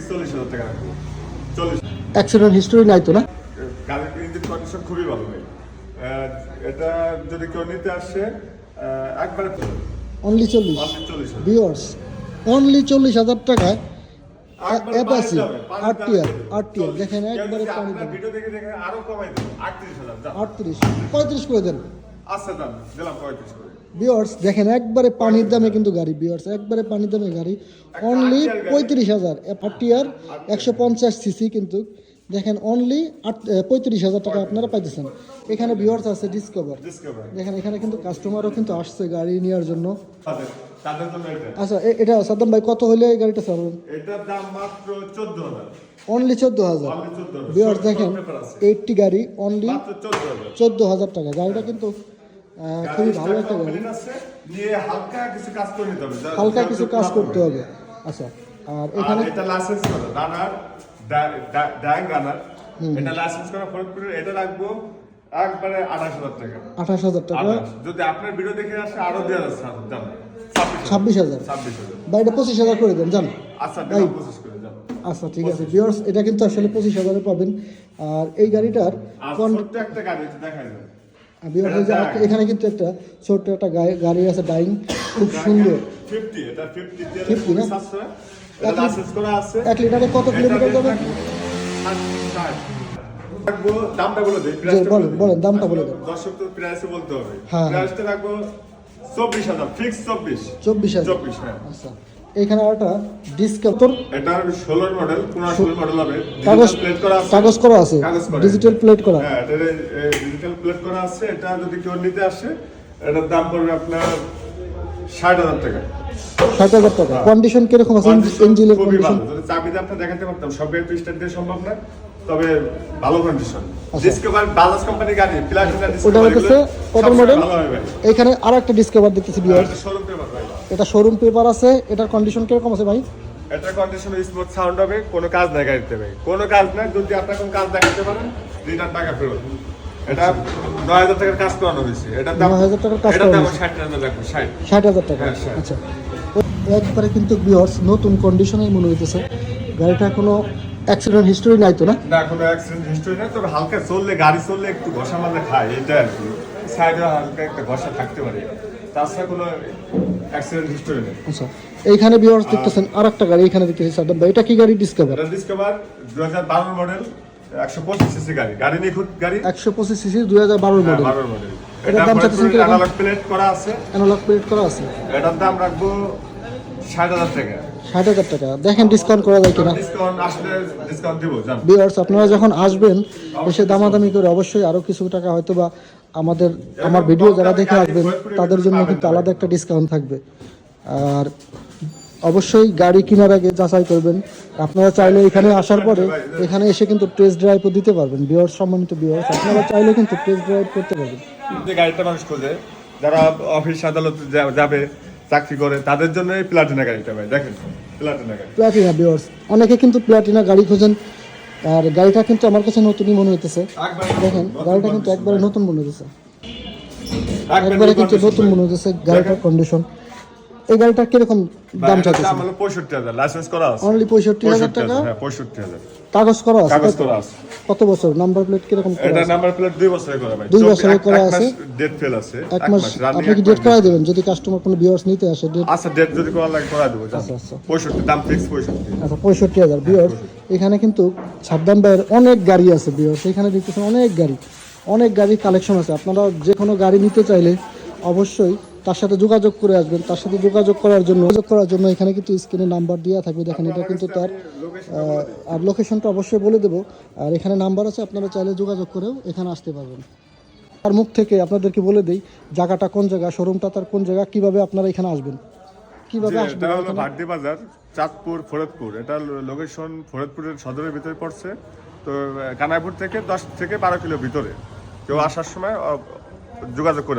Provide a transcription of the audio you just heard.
40,000 টাকা রাখবো। 40 accident history নাই তো না? গাড়ির ইঞ্জিন কন্ডিশন খুবই ভালো ভাই। এটা যদি কেউ নিতে আসে একবারে অনলি 40 40,000 ভিউয়ার্স, অনলি 40,000 টাকায় একবারে অ্যাপাচি পানির দামে আরটিআর দেখেন একবারে কেউ যদি পানি আপনার দাম ভিডিও দেখে দেখে আরো কমাই দেবো 38,000 দাম। 38 35 করে দেন আচ্ছা দাম দিলাম 35 করে। ভিউয়ার্স দেখেন একবারে পানির দামে কিন্তু গাড়ি, ভিউয়ার্স একবারে পানির দামে গাড়ি, অনলি 35,000 আরটিআর 150 সিসি কিন্তু দেখেন অনলি 35,000 টাকা আপনারা পাইতেছেন। এখানে ভিউয়ার্স আছে ডিসকভার, দেখেন এখানে কিন্তু কাস্টমারও কিন্তু আসছে গাড়ি নেওয়ার জন্য। তাদের জন্য এটা। আচ্ছা এটা সাদ্দাম ভাই কত হলে এই গাড়িটা ছাড়বেন? এটার দাম মাত্র 14,000। অনলি 14,000 ভিউয়ার্স দেখেন 80 গাড়ি অনলি মাত্র 14,000। 14,000 টাকা। গাড়িটা কিন্তু খুবই ভালো একটা গাড়ি, কমপ্লিট আছে, নিয়ে হালকা কিছু কাজ করে নিতে হবে। হালকা কিছু কাজ করতে হবে। আচ্ছা আর এখানে এটা লাইসেন্স করা রানার ডাইং রানার, এটা লাইসেন্স করা ফরিদপুরের, এটা রাখবো একবারে 28,000 টাকা। 28,000 টাকা। যদি আপনার ভিডিও দেখে আসে আরো 2,000 দাম 26,000 26,000। বা এটা 25,000 করে দেন জান। আচ্ছা দিলাম 25 করে যান। আচ্ছা ঠিক আছে ভিউয়ার্স, এটা কিন্তু আসলে 25,000 পাবেন। আর এই গাড়িটার আর ছোট্ট একটা গাড়ি আছে দেখাই যাবে। এখানে কিন্তু একটা ছোট্ট একটা গাড়ি আছে ডাইং, খুব সুন্দর। 50 এটা 50 50 না? এটা লাইসেন্স করা আছে। 1 লিটারে কত কিলোমিটার যাবে? রাখবো দামটা বলে দেই, বলেন দামটা বলে দেন। দর্শক তো প্রাইসে বলতে হবে। হ্যাঁ। প্রাইসটা রাখবো 24,000 ফিক্স 24,000 24 হ্যাঁ। আচ্ছা এখানে একটা ডিসকাউন্ট, এটা 16 মডেল 15 মডেল হবে। কাগজ প্লেট করা আছে, কাগজ করা আছে, ডিজিটাল প্লেট করা। হ্যাঁ এটা ডিজিটাল প্লেট করা আছে। এটা যদি কেউ নিতে আসে এটার দাম পড়বে আপনার 60,000 টাকা। 60,000 টাকা। কন্ডিশন কিরকম আছে? ইঞ্জিনের খুবই কন্ডিশন ভালো। যদি চাবিতে আপনি দেখাতে পারতাম, সব গাড়ি তো স্টার্ট দিয়ে সম্ভব না, তবে ভালো কন্ডিশন। আচ্ছা। ডিসকভার বাজাজ কোম্পানি গাড়ি, প্লাটিনা ওটা ডিসকভার হচ্ছে কত মডেল? ভালো হবে ভাই। এখানে আরেকটা ডিসকভার দেখতেছি ভিউয়ার্স, শোরুম পেপার ভাই। এটা শোরুম পেপার আছে। এটার কন্ডিশন কিরকম আছে ভাই? এটা কন্ডিশন স্মুথ সাউন্ড হবে, কোনো কাজ নাই গাড়িতে ভাই, কোনো কাজ নাই। যদি আপনার কোনো কাজ দেখাতে পারেন রিটার্ন টাকা ফেরত। এটা 9,000 টাকার কাজ করানো হয়েছে। এটার দাম 9,000 টাকার কাজ এটার দাম করানো হয়েছে। 60,000 লাগবে 60। 60,000 টাকা। হ্যাঁ, 60। আচ্ছা একবারে কিন্তু ভিউয়ার্স নতুন কন্ডিশনেই মনে হইতেছে। গাড়িটা কোনো অ্যাক্সিডেন্ট হিস্টোরি নাই তো না? না কোনো অ্যাক্সিডেন্ট হিস্টরি না, তবে হালকা চললে গাড়ি চললে একটু ঘষা মাজা খায়, এটা আর কি। সাইডে হালকা একটা ঘষা থাকতে পারে, তাছাড়া কোনো অ্যাক্সিডেন্ট হিস্টরি নেই। আচ্ছা এইখানে ভিউয়ার্স দেখতেছেন আরেকটা গাড়ি, এখানে দেখতেছি সাদ্দাম ভাই, এটা কি গাড়ি? ডিসকভার। এটা ডিসকভার 2012 মডেল 125 সিসি গাড়ি, গাড়ি নিখুঁত গাড়ি। 125 সিসি 2012 মডেল। 12 মডেল। এটার দাম চাচ্ছেন কিরকম? অ্যানালগ প্লেট করা আছে। অ্যানালগ প্লেট করা আছে। এটার দাম রাখবো 60,000 টাকা। 60,000 টাকা। দেখেন ডিসকাউন্ট করা যায় কিনা। ডিসকাউন্ট আসলে ডিসকাউন্ট দিব জান। ভিউয়ার্স আপনারা যখন আসবেন এসে দামাদামি করে অবশ্যই আরো কিছু টাকা হয়তো বা আমার ভিডিও যারা দেখে আসবেন তাদের জন্য কিন্তু আলাদা একটা ডিসকাউন্ট থাকবে। আর অবশ্যই গাড়ি কেনার আগে যাচাই করবেন। আপনারা চাইলে এখানে আসার পরে এখানে এসে কিন্তু টেস্ট ড্রাইভও দিতে পারবেন। ভিউয়ার্স সম্মানিত ভিউয়ার্স আপনারা চাইলে কিন্তু টেস্ট ড্রাইভ করতে পারবেন। যে গাড়িটা মানুষ খোঁজে, যারা অফিস আদালতে যাবে, চাকরি করে, তাদের জন্য এই প্লাটিনা গাড়িটা ভাই। দেখেন প্লাটিনা গাড়ি, প্লাটিনা ভিউয়ার্স অনেকে কিন্তু প্লাটিনা গাড়ি খোঁজেন। আর গাড়িটা কিন্তু আমার কাছে নতুনই মনে হইতেছে। দেখেন গাড়িটা কিন্তু একবারে নতুন মনে হইতেছে, একবারে কিন্তু নতুন মনে হইতেছে গাড়িটার কন্ডিশন। এই গাড়িটা কিরকম দাম চাচ্ছেন? দাম হলো 65,000, লাইসেন্স করা আছে। অনলি 65,000 টাকা। হ্যাঁ 65,000 কাগজ করা আছে। কাগজ করা আছে। কত বছর? নাম্বার প্লেট কিরকম করা এটা আছে? নাম্বার প্লেট 2 বছরের করা ভাই। 2 বছরের করা আছে। ডেট ফেল আছে। এক মাস আপনি কি ডেট করাই দেবেন যদি কাস্টমার কোনো ভিউয়ার্স নিতে আসে? ডেট আচ্ছা ডেট যদি করা লাগে করা দেব। আচ্ছা আচ্ছা 65 দাম ফিক্স 65। আচ্ছা 65,000 ভিউয়ার্স। এখানে কিন্তু সাদ্দাম ভাইয়ের অনেক গাড়ি আছে ভিউয়ার্স। এখানে দেখতেছেন অনেক গাড়ি কালেকশন আছে। আপনারা যে কোনো গাড়ি নিতে চাইলে অবশ্যই তার সাথে যোগাযোগ করে আসবেন। তার সাথে যোগাযোগ করার জন্য এখানে কিন্তু স্ক্রিনে নাম্বার দেওয়া থাকবে। দেখেন এটা কিন্তু তার আর লোকেশনটা অবশ্যই বলে দেবো। আর এখানে নাম্বার আছে, আপনারা চাইলে যোগাযোগ করেও এখানে আসতে পারবেন। তার মুখ থেকে আপনাদেরকে বলে দেই জায়গাটা কোন জায়গা, শোরুমটা তার কোন জায়গা, কিভাবে আপনারা এখানে আসবেন, কিভাবে আসবেন। এটা হলো ভাটদি বাজার, চাঁদপুর, ফরিদপুর। এটা লোকেশন ফরিদপুরের সদরের ভিতরে পড়ছে। তো কানাইপুর থেকে 10 থেকে 12 কিলো ভিতরে। কেউ আসার সময় যোগাযোগ করে